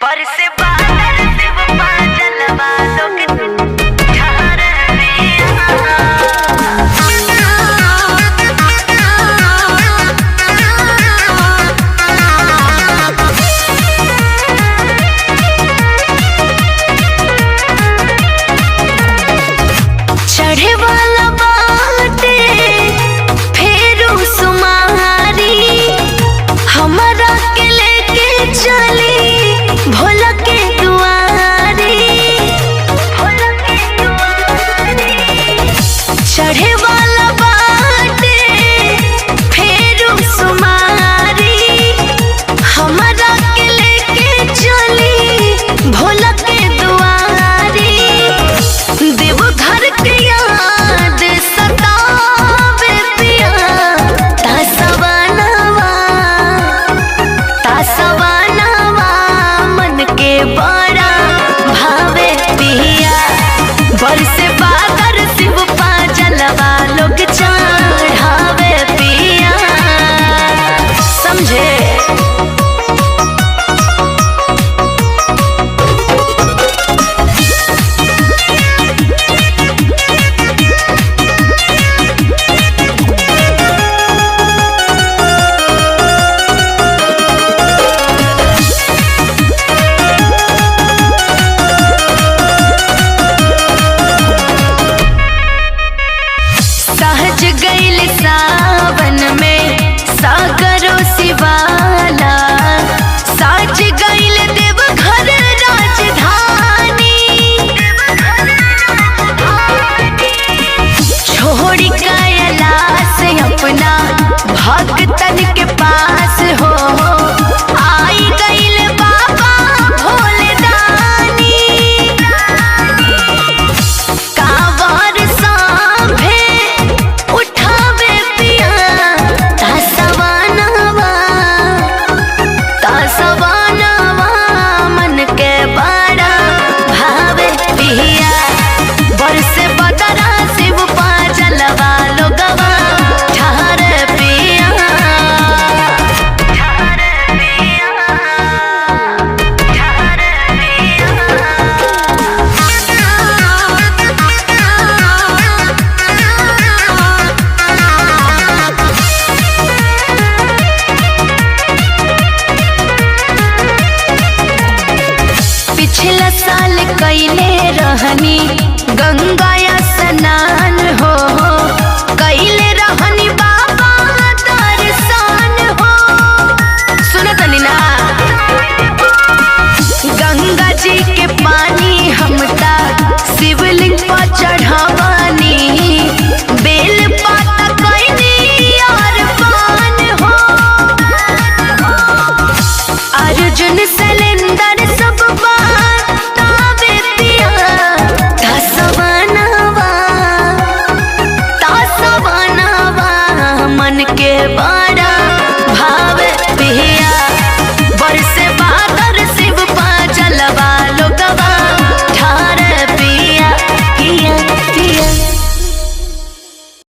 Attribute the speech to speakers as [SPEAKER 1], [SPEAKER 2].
[SPEAKER 1] बरसे बादल शिव पाजलवा लोग ठार चढ़े वाला बाटे फेरू सुमारी हमारा के लेके चली भोला के दुआरी चढ़े वाला बाटे फेरू सुमारी हमारा के लेके चली भोला के दुआरी देवघर के याद सतावे पिया तासवानवा मन के बड़ा भावे पिया बरसे बादल शिव पाजलवा लोग चढ़ावे पिया समझे। सहज गईल सावन में सागरो शिवाला साज गईल देवघर राजधानी छोड़ी कैलाश अपना भक्तन के पास हो आई गईल बाबा भोलेदानी कांवर सांभे उठावे पिया तासवानवा मन के बड़ा भावे पिया बरसे बदरा शिव पाजलवा लोगवा ठार पिया ठार पिया ठार पिछला साल कैले रहनी गंगा स्नान हो